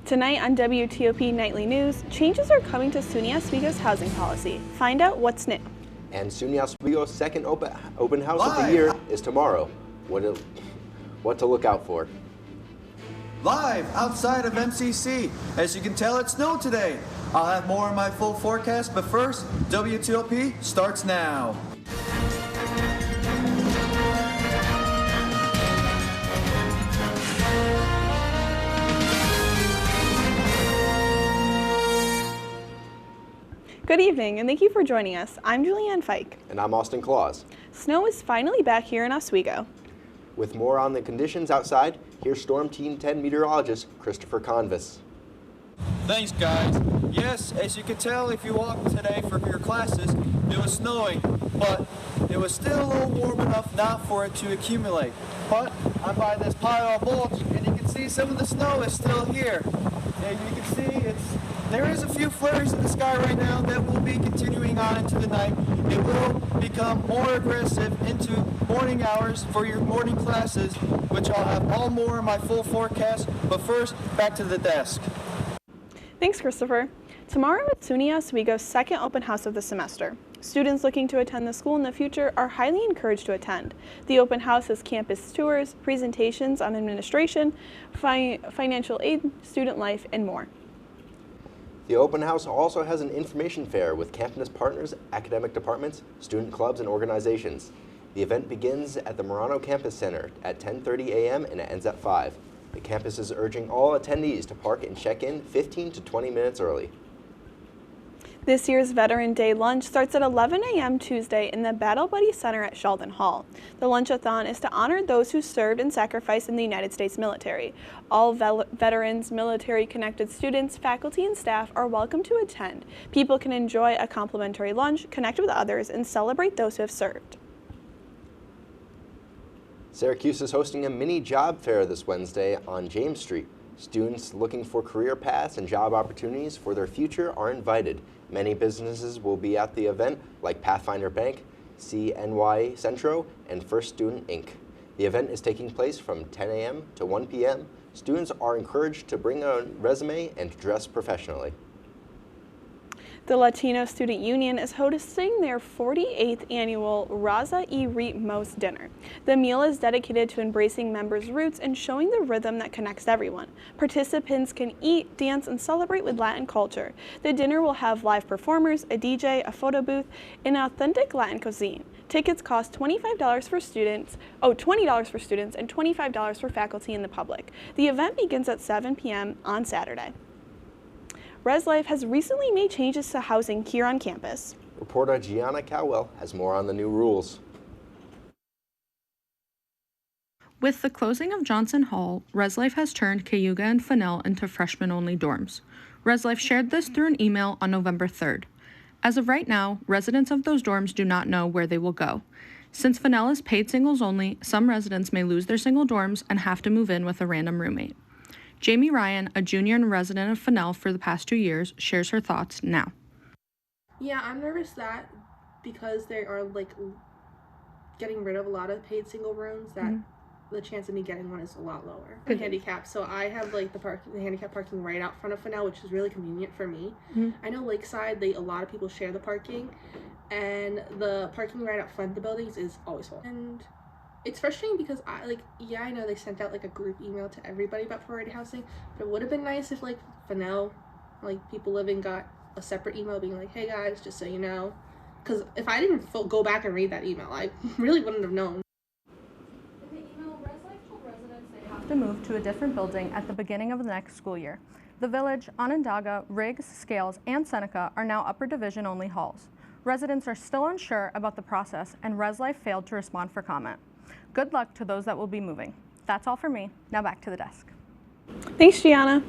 Tonight on WTOP Nightly News, changes are coming to SUNY Oswego's housing policy. Find out what's new. And SUNY Oswego's second open house of the year is tomorrow. What to look out for. Live outside of MCC. As you can tell, it snowed today. I'll have more on my full forecast, but first, WTOP starts now. Good evening, and thank you for joining us. I'm Julianne Fike. And I'm Austin Claus. Snow is finally back here in Oswego. With more on the conditions outside, here's Storm Team 10 meteorologist Christopher Convis. Thanks, guys. Yes, as you can tell, if you walked today for your classes, it was snowing, but it was still a little warm enough not for it to accumulate. But I'm by this pile of mulch, and you can see some of the snow is still here. And you can see there is a few flurries in the sky right now that will be continuing on into the night. It will become more aggressive into morning hours for your morning classes, which I'll have all more in my full forecast. But first, back to the desk. Thanks, Christopher. Tomorrow is SUNY Oswego's second open house of the semester. Students looking to attend the school in the future are highly encouraged to attend. The open house has campus tours, presentations on administration, financial aid, student life, and more. The open house also has an information fair with campus partners, academic departments, student clubs, and organizations. The event begins at the Murano Campus Center at 10:30 a.m. and it ends at 5. The campus is urging all attendees to park and check in 15 to 20 minutes early. This year's Veteran Day lunch starts at 11 a.m. Tuesday in the Battle Buddy Center at Sheldon Hall. The lunchathon is to honor those who served and sacrificed in the United States military. All veterans, military-connected students, faculty, and staff are welcome to attend. People can enjoy a complimentary lunch, connect with others, and celebrate those who have served. Syracuse is hosting a mini job fair this Wednesday on James Street. Students looking for career paths and job opportunities for their future are invited. Many businesses will be at the event, like Pathfinder Bank, CNY Centro, and First Student Inc. The event is taking place from 10 a.m. to 1 p.m. Students are encouraged to bring a resume and dress professionally. The Latino Student Union is hosting their 48th annual Raza y Ritmos dinner. The meal is dedicated to embracing members' roots and showing the rhythm that connects everyone. Participants can eat, dance, and celebrate with Latin culture. The dinner will have live performers, a DJ, a photo booth, and authentic Latin cuisine. Tickets cost $20 for students and $25 for faculty and the public. The event begins at 7 p.m. on Saturday. ResLife has recently made changes to housing here on campus. Reporter Gianna Cowell has more on the new rules. With the closing of Johnson Hall, ResLife has turned Cayuga and Fennell into freshman-only dorms. ResLife shared this through an email on November 3rd. As of right now, residents of those dorms do not know where they will go. Since Fennell is paid singles only, some residents may lose their single dorms and have to move in with a random roommate. Jamie Ryan, a junior and resident of Fennell for the past 2 years, shares her thoughts now. Yeah, I'm nervous that because they are getting rid of a lot of paid single rooms that the chance of me getting one is a lot lower. I'm handicapped, so I have the handicap parking right out front of Fennell, which is really convenient for me. I know Lakeside, a lot of people share the parking, and the parking right out front of the buildings is always full. And it's frustrating because I know they sent out a group email to everybody about priority housing, but it would have been nice if Fennell, people living got a separate email being hey guys, just so you know, because if I didn't go back and read that email, I really wouldn't have known. In the email, ResLife told residents they have to move to a different building at the beginning of the next school year. The Village, Onondaga, Riggs, Scales, and Seneca are now upper division only halls. Residents are still unsure about the process, and ResLife failed to respond for comment. Good luck to those that will be moving. That's all for me. Now back to the desk. Thanks, Gianna.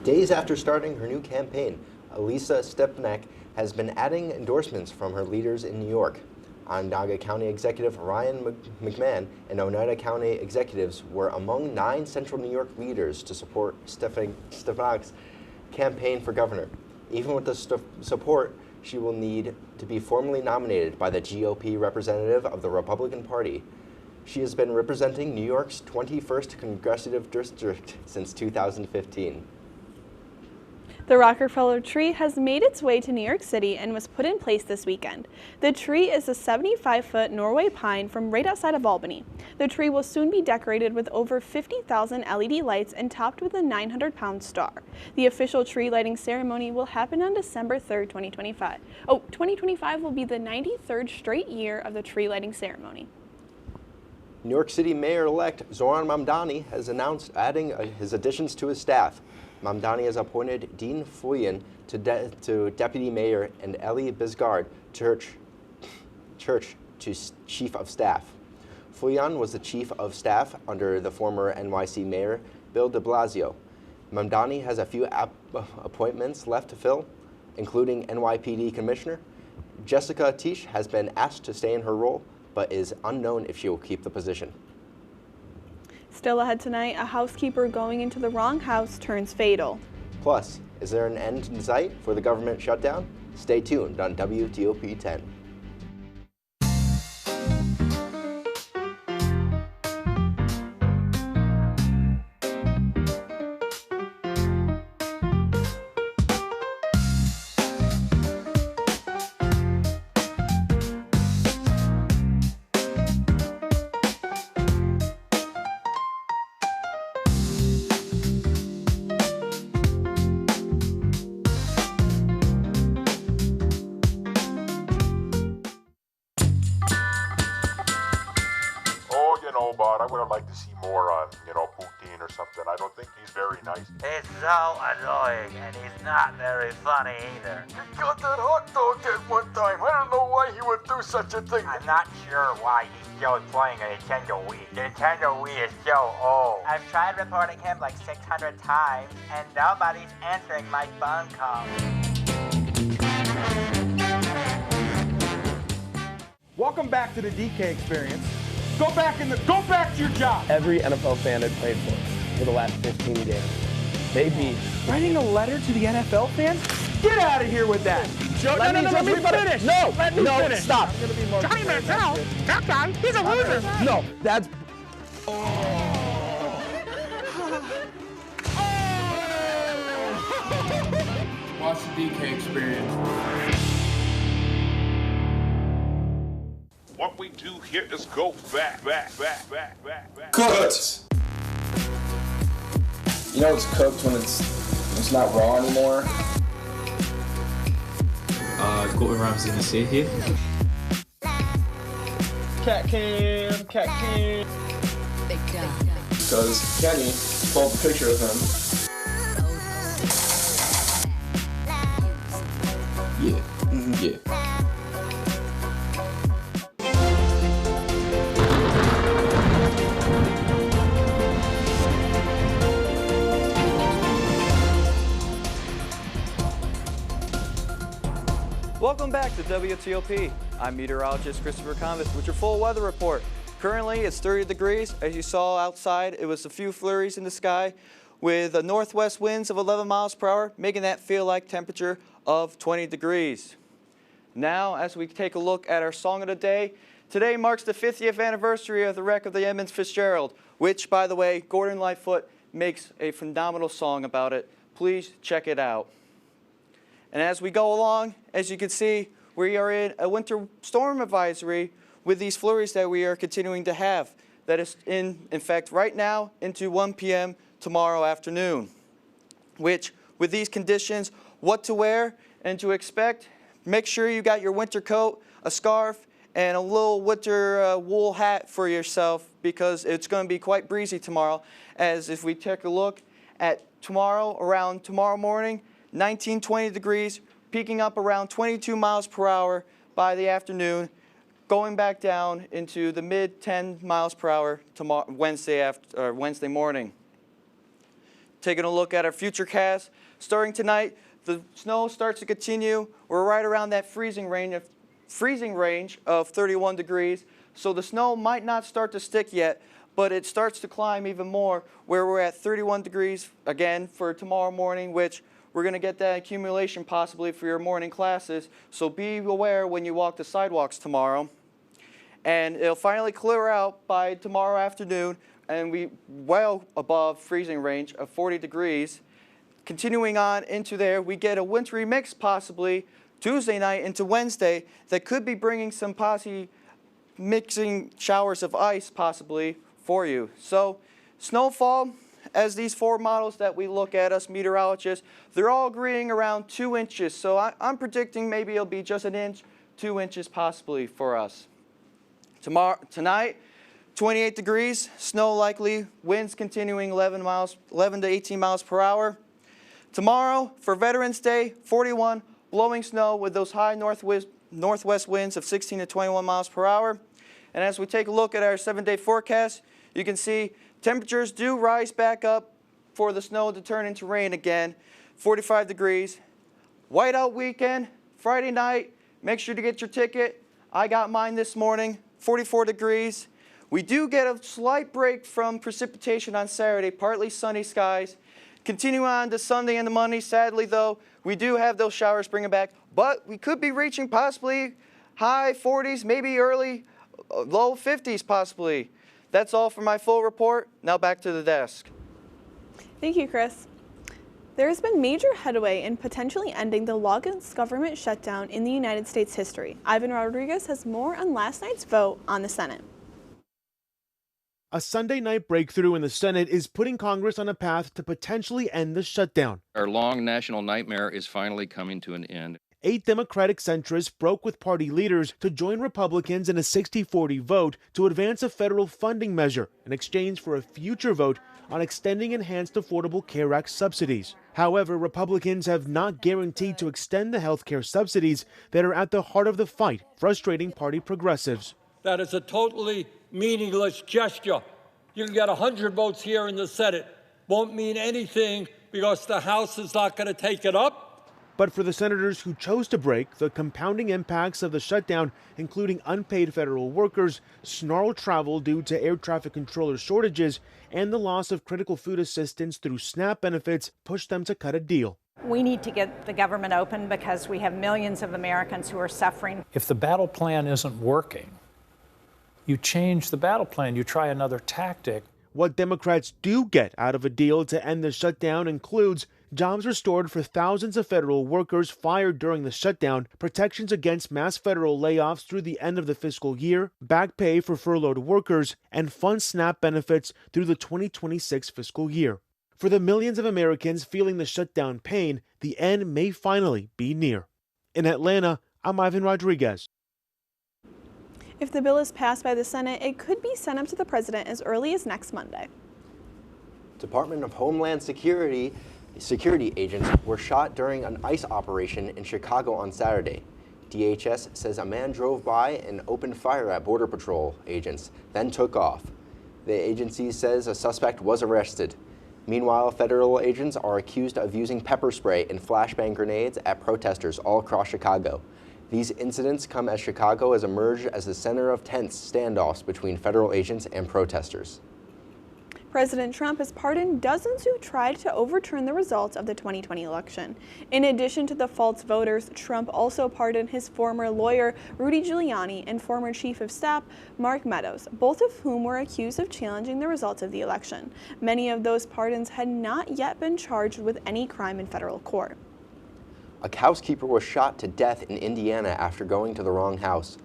Days after starting her new campaign, Elisa Stepniak has been adding endorsements from her leaders in New York. Onondaga County Executive Ryan McMahon and Oneida County executives were among 9 Central New York leaders to support Stepniak's campaign for governor. Even with the support, she will need to be formally nominated by the GOP representative of the Republican Party. She has been representing New York's 21st Congressional District since 2015. The Rockefeller tree has made its way to New York City and was put in place this weekend. The tree is a 75-foot Norway pine from right outside of Albany. The tree will soon be decorated with over 50,000 LED lights and topped with a 900-pound star. The official tree lighting ceremony will happen on December 3rd, 2025. 2025 will be the 93rd straight year of the tree lighting ceremony. New York City Mayor-elect Zoran Mamdani has announced adding his additions to his staff. Mamdani has appointed Dean Fuyan to Deputy Mayor and Ellie Bisgard Church to Chief of Staff. Fuyan was the Chief of Staff under the former NYC Mayor Bill de Blasio. Mamdani has a few appointments left to fill, including NYPD Commissioner. Jessica Tisch has been asked to stay in her role, but is unknown if she will keep the position. Still ahead tonight, a housekeeper going into the wrong house turns fatal. Plus, is there an end in sight for the government shutdown? Stay tuned on WTOP-10. But I would have liked to see more on, Putin or something. I don't think he's very nice. He's so annoying, and he's not very funny either. He got that hot dog at one time. I don't know why he would do such a thing. I'm not sure why he's still playing a Nintendo Wii. The Nintendo Wii is so old. I've tried reporting him like 600 times, and nobody's answering my phone calls. Welcome back to the DK experience. Go back to your job. Every NFL fan had played for the last 15 games. They beat. Writing a letter to the NFL fans? Get out of here with that. Let me finish. No, let me finish. Stop. Johnny Manziel, that guy, he's a loser. No, that's. Watch the DK experience. What we do here is go back. Cooked. You know it's cooked when it's not raw anymore. Gordon Ramsay in the seat here. Cat cam. Because Kenny pulled a picture of him. Yeah. Yeah. Welcome back to WTOP. I'm meteorologist Christopher Convis with your full weather report. Currently it's 30 degrees. As you saw outside, it was a few flurries in the sky with northwest winds of 11 miles per hour, making that feel like temperature of 20 degrees. Now, as we take a look at our song of the day, today marks the 50th anniversary of the wreck of the Edmund Fitzgerald, which, by the way, Gordon Lightfoot makes a phenomenal song about it. Please check it out. And as we go along, as you can see, we are in a winter storm advisory with these flurries that we are continuing to have. That is in effect right now into 1 p.m. tomorrow afternoon. Which, with these conditions, what to wear and to expect, make sure you got your winter coat, a scarf, and a little winter wool hat for yourself because it's going to be quite breezy tomorrow. As if we take a look at tomorrow, around tomorrow morning, 19-20 degrees, peaking up around 22 miles per hour by the afternoon, going back down into the mid 10 miles per hour tomorrow, Wednesday morning. Taking a look at our futurecast, starting tonight, the snow starts to continue. We're right around that freezing range of 31 degrees, so the snow might not start to stick yet, but it starts to climb even more, where we're at 31 degrees again for tomorrow morning, which we're going to get that accumulation possibly for your morning classes, so be aware when you walk the sidewalks tomorrow. and it'll finally clear out by tomorrow afternoon, and we well above freezing range of 40 degrees. Continuing on into there, we get a wintry mix possibly Tuesday night into Wednesday that could be bringing some mixing showers of ice possibly for you. So snowfall, as these 4 models that we look at, us meteorologists, they're all agreeing around 2 inches. So I'm predicting maybe it'll be just 1 inch, 2 inches possibly for us. Tonight, 28 degrees, snow likely, winds continuing 11 to 18 miles per hour. Tomorrow, for Veterans Day, 41, blowing snow with those high northwest winds of 16 to 21 miles per hour. And as we take a look at our 7-day forecast, you can see temperatures do rise back up for the snow to turn into rain again. 45 degrees. Whiteout weekend, Friday night. Make sure to get your ticket. I got mine this morning. 44 degrees. We do get a slight break from precipitation on Saturday, partly sunny skies. Continue on to Sunday and the Monday. Sadly, though, we do have those showers bringing back, but we could be reaching possibly high 40s, maybe early, low 50s possibly. That's all for my full report. Now back to the desk. Thank you, Chris. There has been major headway in potentially ending the longest government shutdown in the United States history. Ivan Rodriguez has more on last night's vote on the Senate. A Sunday night breakthrough in the Senate is putting Congress on a path to potentially end the shutdown. Our long national nightmare is finally coming to an end. 8 Democratic centrists broke with party leaders to join Republicans in a 60-40 vote to advance a federal funding measure in exchange for a future vote on extending Enhanced Affordable Care Act subsidies. However, Republicans have not guaranteed to extend the health care subsidies that are at the heart of the fight, frustrating party progressives. That is a totally meaningless gesture. You can get 100 votes here in the Senate. Won't mean anything because the House is not going to take it up. But for the senators who chose to break, the compounding impacts of the shutdown, including unpaid federal workers, snarled travel due to air traffic controller shortages, and the loss of critical food assistance through SNAP benefits, pushed them to cut a deal. We need to get the government open because we have millions of Americans who are suffering. If the battle plan isn't working, you change the battle plan, you try another tactic. What Democrats do get out of a deal to end the shutdown includes jobs restored for thousands of federal workers fired during the shutdown, protections against mass federal layoffs through the end of the fiscal year, back pay for furloughed workers, and fund SNAP benefits through the 2026 fiscal year. For the millions of Americans feeling the shutdown pain, the end may finally be near. In Atlanta, I'm Ivan Rodriguez. If the bill is passed by the Senate, it could be sent up to the president as early as next Monday. Department of Homeland Security agents were shot during an ICE operation in Chicago on Saturday. DHS says a man drove by and opened fire at Border Patrol agents, then took off. The agency says a suspect was arrested. Meanwhile, federal agents are accused of using pepper spray and flashbang grenades at protesters all across Chicago. These incidents come as Chicago has emerged as the center of tense standoffs between federal agents and protesters. President Trump has pardoned dozens who tried to overturn the results of the 2020 election. In addition to the false voters, Trump also pardoned his former lawyer, Rudy Giuliani, and former chief of staff, Mark Meadows, both of whom were accused of challenging the results of the election. Many of those pardons had not yet been charged with any crime in federal court. A housekeeper was shot to death in Indiana after going to the wrong house.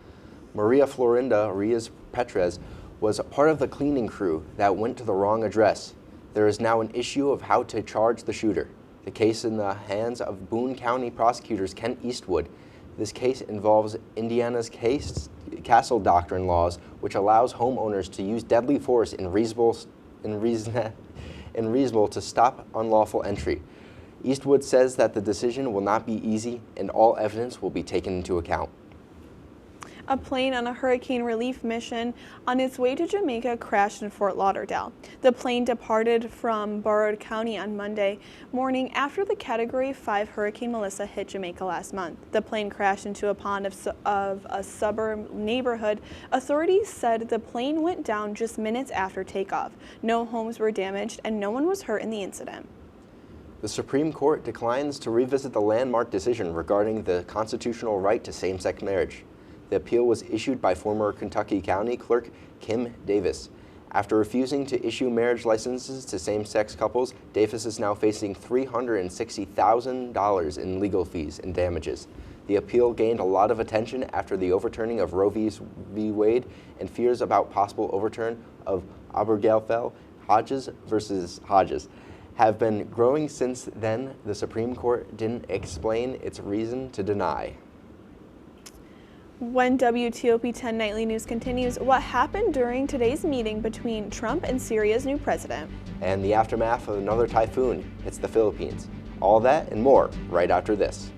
Maria Florinda Reyes-Petrez was part of the cleaning crew that went to the wrong address. There is now an issue of how to charge the shooter. The case in the hands of Boone County prosecutors Kent Eastwood. This case involves Indiana's castle doctrine laws, which allows homeowners to use deadly force in reasonable to stop unlawful entry. Eastwood says that the decision will not be easy and all evidence will be taken into account. A plane on a hurricane relief mission on its way to Jamaica crashed in Fort Lauderdale. The plane departed from Broward County on Monday morning after the Category 5 Hurricane Melissa hit Jamaica last month. The plane crashed into a pond of a suburb neighborhood. Authorities said the plane went down just minutes after takeoff. No homes were damaged and no one was hurt in the incident. The Supreme Court declines to revisit the landmark decision regarding the constitutional right to same-sex marriage. The appeal was issued by former Kentucky County Clerk Kim Davis. After refusing to issue marriage licenses to same-sex couples, Davis is now facing $360,000 in legal fees and damages. The appeal gained a lot of attention after the overturning of Roe v. Wade and fears about possible overturn of Obergefell Hodges versus Hodges have been growing since then. The Supreme Court didn't explain its reason to deny. When WTOP-10 Nightly News continues, what happened during today's meeting between Trump and Syria's new president? And the aftermath of another typhoon hits the Philippines. All that and more right after this.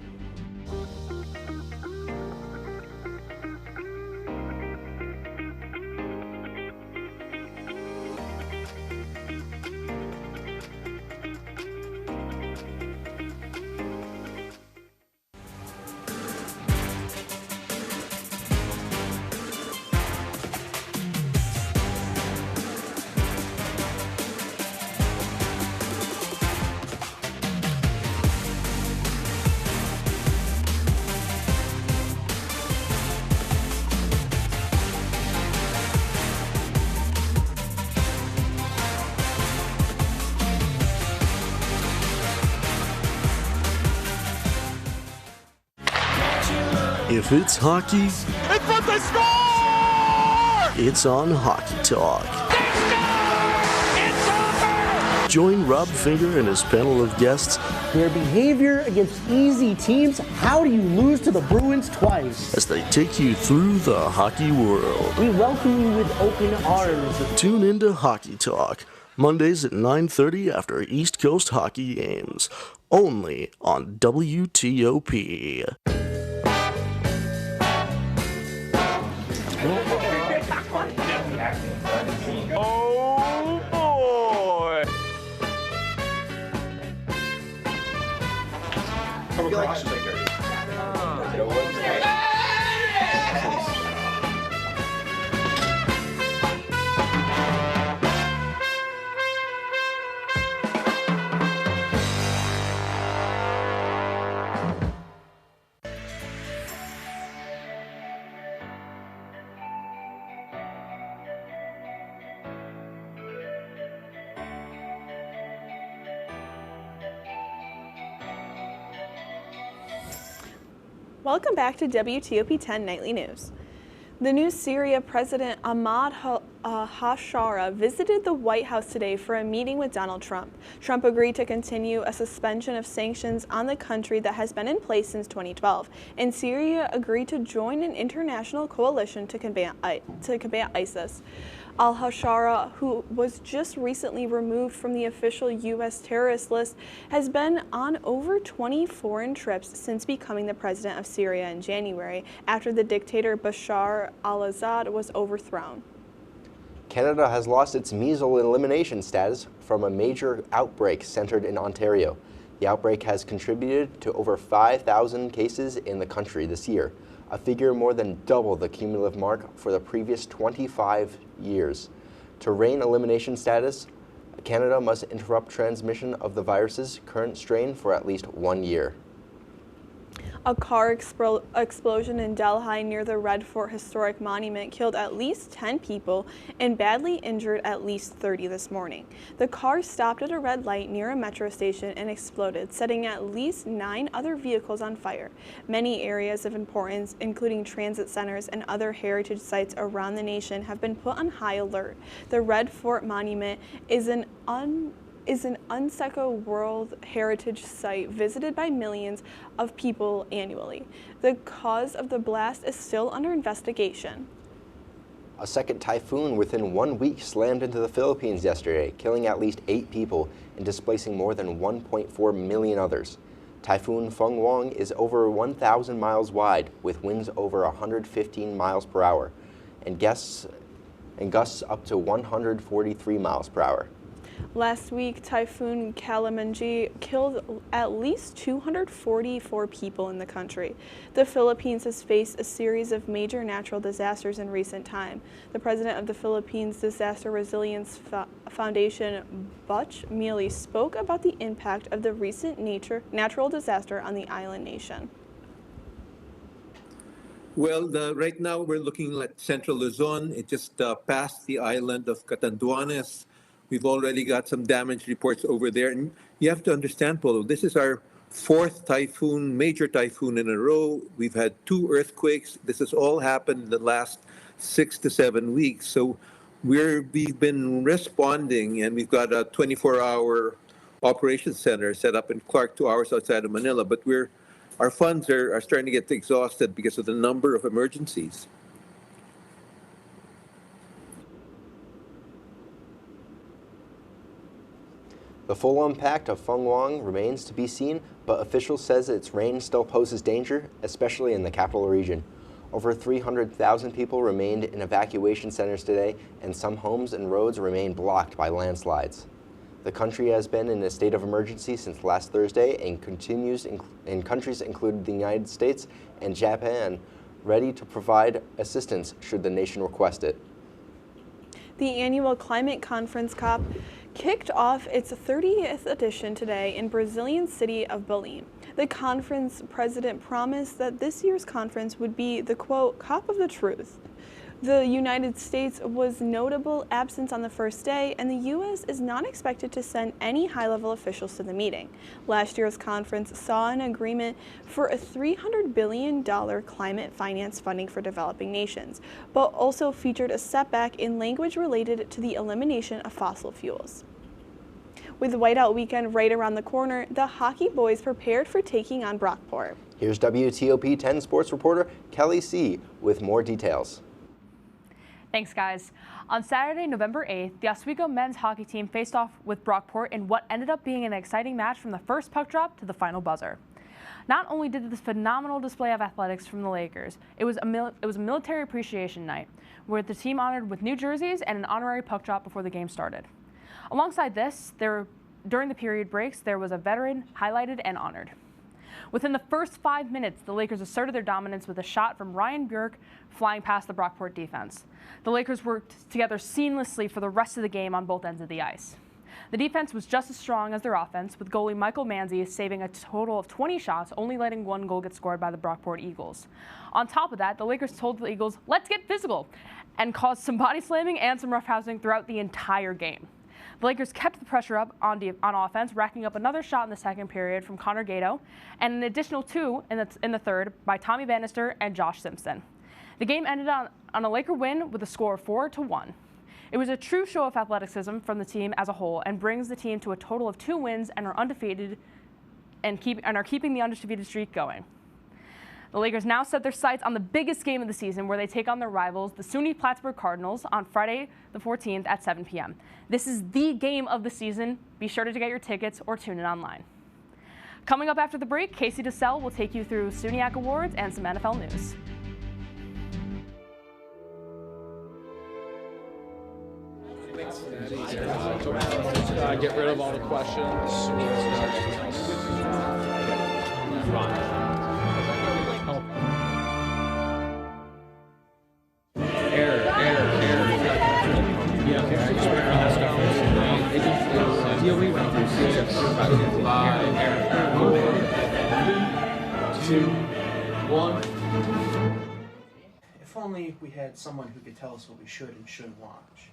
If it's hockey, It's what they score! it's on Hockey Talk. Join Rob Finger and his panel of guests. Their behavior against easy teams. How do you lose to the Bruins twice? As they take you through the hockey world. We welcome you with open arms. Tune into Hockey Talk, Mondays at 9:30 after East Coast hockey games. Only on WTOP. Oh boy! Welcome back to WTOP-10 Nightly News. The new Syria President Ahmad Hashara visited the White House today for a meeting with Donald Trump. Trump agreed to continue a suspension of sanctions on the country that has been in place since 2012, and Syria agreed to join an international coalition to combat ISIS. Al-Hashara, who was just recently removed from the official U.S. terrorist list, has been on over 20 foreign trips since becoming the president of Syria in January, after the dictator Bashar al-Assad was overthrown. Canada has lost its measles elimination status from a major outbreak centered in Ontario. The outbreak has contributed to over 5,000 cases in the country this year, a figure more than double the cumulative mark for the previous 25 years. To regain elimination status, Canada must interrupt transmission of the virus's current strain for at least 1 year. A car explosion in Delhi near the Red Fort Historic Monument killed at least 10 people and badly injured at least 30 this morning. The car stopped at a red light near a metro station and exploded, setting at least 9 other vehicles on fire. Many areas of importance, including transit centers and other heritage sites around the nation, have been put on high alert. The Red Fort Monument is an UNESCO World Heritage Site visited by millions of people annually. The cause of the blast is still under investigation. A second typhoon within 1 week slammed into the Philippines yesterday, killing at least 8 people and displacing more than 1.4 million others. Typhoon Fenghuang is over 1,000 miles wide, with winds over 115 miles per hour and gusts up to 143 miles per hour. Last week, Typhoon Kalamanji killed at least 244 people in the country. The Philippines has faced a series of major natural disasters in recent time. The president of the Philippines Disaster Resilience Foundation, Butch Mealy, spoke about the impact of the recent natural disaster on the island nation. Well, right now we're looking at Central Luzon. It just passed the island of Catanduanes. We've already got some damage reports over there. And you have to understand, Polo, this is our fourth typhoon, major typhoon in a row. We've had 2 earthquakes. This has all happened in the last 6 to 7 weeks. So we've been responding, and we've got a 24-hour operations center set up in Clark, 2 hours outside of Manila. But our funds are starting to get exhausted because of the number of emergencies. The full impact of Fenghuang remains to be seen, but officials says its rain still poses danger, especially in the capital region. Over 300,000 people remained in evacuation centers today, and some homes and roads remain blocked by landslides. The country has been in a state of emergency since last Thursday and continues in countries including the United States and Japan, ready to provide assistance should the nation request it. The annual climate conference COP kicked off its 30th edition today in Brazilian city of Belém. The conference president promised that this year's conference would be the, quote, COP of the truth. The United States was notable absence on the first day, and the U.S. is not expected to send any high-level officials to the meeting. Last year's conference saw an agreement for a $300 billion climate finance funding for developing nations, but also featured a setback in language related to the elimination of fossil fuels. With Whiteout weekend right around the corner, the hockey boys prepared for taking on Brockport. Here's WTOP-10 sports reporter Kelly C. with more details. Thanks, guys. On Saturday, November 8th, the Oswego men's hockey team faced off with Brockport in what ended up being an exciting match from the first puck drop to the final buzzer. Not only did this phenomenal display of athletics from the Lakers, it was a military appreciation night, where the team honored with new jerseys and an honorary puck drop before the game started. Alongside this, during the period breaks, there was a veteran highlighted and honored. Within the first 5 minutes, the Lakers asserted their dominance with a shot from Ryan Bjork flying past the Brockport defense. The Lakers worked together seamlessly for the rest of the game on both ends of the ice. The defense was just as strong as their offense, with goalie Michael Manzi saving a total of 20 shots, only letting 1 goal get scored by the Brockport Eagles. On top of that, the Lakers told the Eagles, "Let's get physical," and caused some body slamming and some roughhousing throughout the entire game. The Lakers kept the pressure up on offense, racking up another shot in the second period from Connor Gato, and an additional 2 in the third by Tommy Bannister and Josh Simpson. The game ended on a Laker win with a score of 4-1. It was a true show of athleticism from the team as a whole, and brings the team to a total of 2 wins and are undefeated and are keeping the undefeated streak going. The Lakers now set their sights on the biggest game of the season, where they take on their rivals, the SUNY Plattsburgh Cardinals, on Friday the 14th at 7 p.m. This is the game of the season. Be sure to get your tickets or tune in online. Coming up after the break, Casey DeSell will take you through SUNYAC Awards and some NFL news. Get rid of all the questions. If only we had someone who could tell us what we should and shouldn't watch.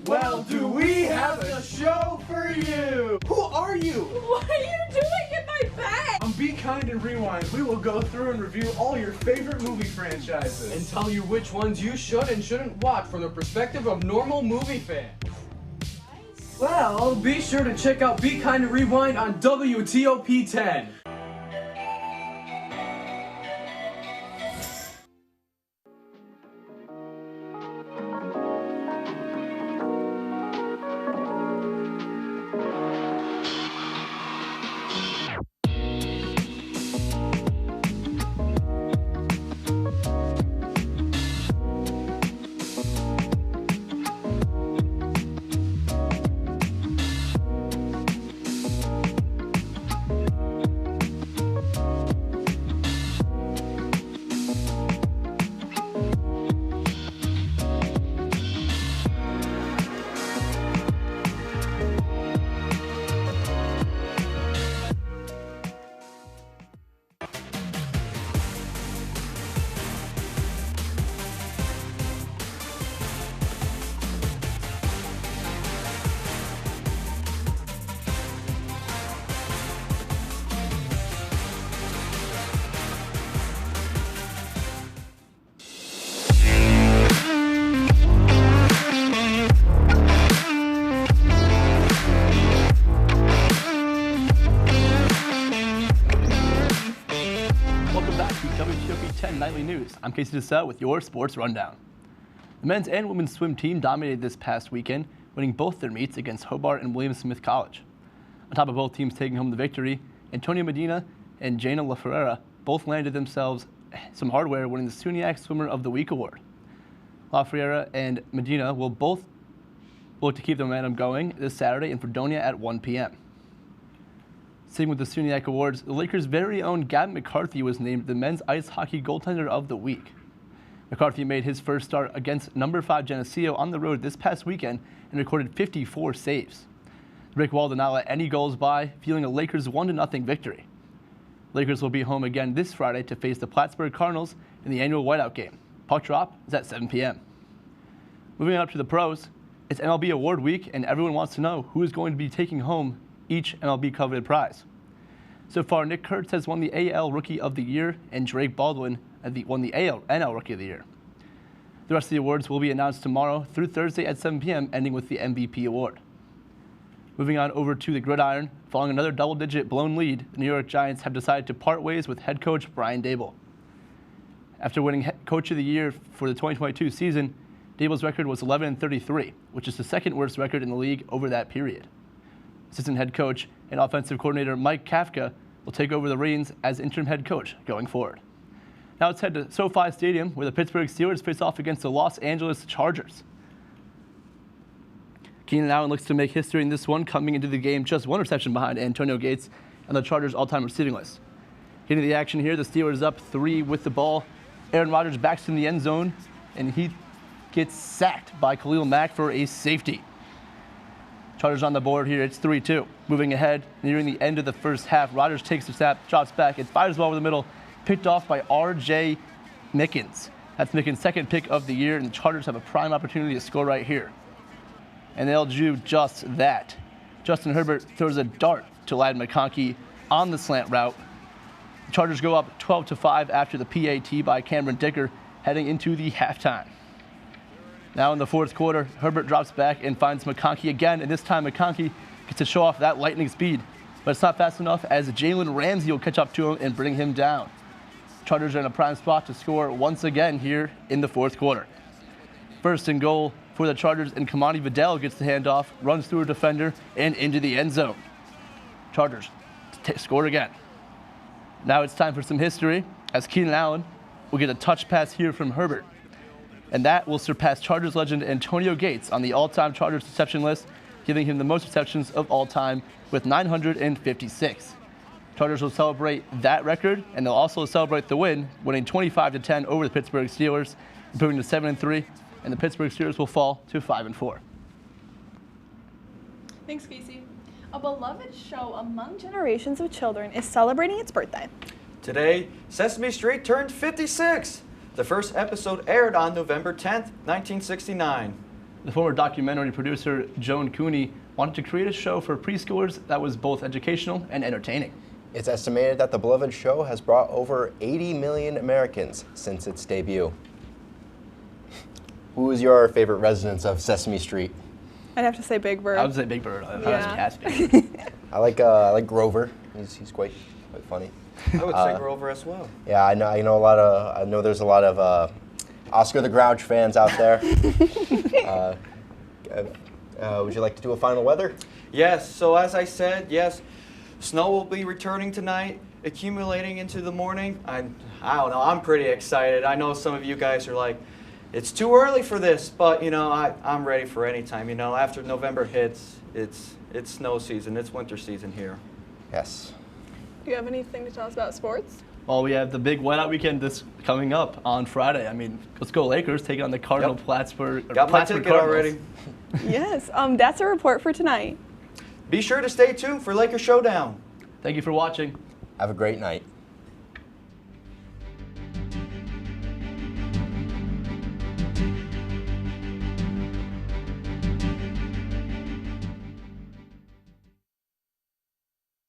Well, do we have a show for you? Who are you? What are you doing in my bed? On Be Kind and Rewind, we will go through and review all your favorite movie franchises. And tell you which ones you should and shouldn't watch from the perspective of normal movie fans. Well, be sure to check out Be Kind and Rewind on WTOP-10. News. I'm Casey DeSalle with your Sports Rundown. The men's and women's swim team dominated this past weekend, winning both their meets against Hobart and William Smith College. On top of both teams taking home the victory, Antonia Medina and Jana La Ferrera both landed themselves some hardware, winning the SUNYAC Swimmer of the Week award. La Ferrera and Medina will both look to keep the momentum going this Saturday in Fredonia at 1 p.m. Sitting with the SUNYAC Awards, the Lakers' very own Gavin McCarthy was named the men's ice hockey goaltender of the week. McCarthy made his first start against number 5 Geneseo on the road this past weekend and recorded 54 saves. The brick wall did not let any goals by, fueling a Lakers 1-0 victory. Lakers will be home again this Friday to face the Plattsburgh Cardinals in the annual whiteout game. Puck drop is at 7 p.m. Moving on up to the pros, it's MLB award week and everyone wants to know who is going to be taking home each MLB coveted prize. So far, Nick Kurtz has won the AL Rookie of the Year and Drake Baldwin won the NL Rookie of the Year. The rest of the awards will be announced tomorrow through Thursday at 7 p.m., ending with the MVP award. Moving on over to the gridiron, following another double-digit blown lead, the New York Giants have decided to part ways with head coach Brian Daboll. After winning Coach of the Year for the 2022 season, Daboll's record was 11-33, which is the second worst record in the league over that period. Assistant head coach and offensive coordinator Mike Kafka will take over the reins as interim head coach going forward. Now let's head to SoFi Stadium, where the Pittsburgh Steelers face off against the Los Angeles Chargers. Keenan Allen looks to make history in this one, coming into the game just one reception behind Antonio Gates on the Chargers' all-time receiving list. Getting the action here, the Steelers up 3 with the ball. Aaron Rodgers backs in the end zone, and he gets sacked by Khalil Mack for a safety. Chargers on the board here, it's 3-2. Moving ahead, nearing the end of the first half, Rodgers takes the snap, drops back, and fires the ball over the middle, picked off by R.J. Mickens. That's Mickens' second pick of the year, and the Chargers have a prime opportunity to score right here. And they'll do just that. Justin Herbert throws a dart to Ladd McConkey on the slant route. The Chargers go up 12-5 after the PAT by Cameron Dicker, heading into the halftime. Now in the fourth quarter, Herbert drops back and finds McConkey again, and this time McConkey gets to show off that lightning speed. But it's not fast enough as Jalen Ramsey will catch up to him and bring him down. Chargers are in a prime spot to score once again here in the fourth quarter. First and goal for the Chargers, and Kamani Vidal gets the handoff, runs through a defender, and into the end zone. Chargers score again. Now it's time for some history, as Keenan Allen will get a touch pass here from Herbert. And that will surpass Chargers legend Antonio Gates on the all-time Chargers reception list, giving him the most receptions of all time with 956. Chargers will celebrate that record, and they'll also celebrate the win, winning 25-10 over the Pittsburgh Steelers, improving to 7-3, and the Pittsburgh Steelers will fall to 5-4. Thanks, Casey. A beloved show among generations of children is celebrating its birthday. Today, Sesame Street turned 56. The first episode aired on November 10th, 1969. The former documentary producer Joan Cooney wanted to create a show for preschoolers that was both educational and entertaining. It's estimated that the beloved show has brought over 80 million Americans since its debut. Who is your favorite residents of Sesame Street? I'd have to say Big Bird. I would say Big Bird. I like Grover. He's quite funny. I would say Grover as well. Yeah, I know there's a lot of Oscar the Grouch fans out there. Would you like to do a final weather? Yes, so as I said, yes, snow will be returning tonight, accumulating into the morning. I don't know, I'm pretty excited. I know some of you guys are like, it's too early for this, but I'm ready for any time. After November hits, it's snow season, it's winter season here. Yes. Do you have anything to tell us about sports? Well, we have the big whiteout weekend this coming up on Friday. I mean, let's go Lakers, taking on the Cardinal Plattsburgh. Got my ticket already. Yes, that's a report for tonight. Be sure to stay tuned for Lakers Showdown. Thank you for watching. Have a great night.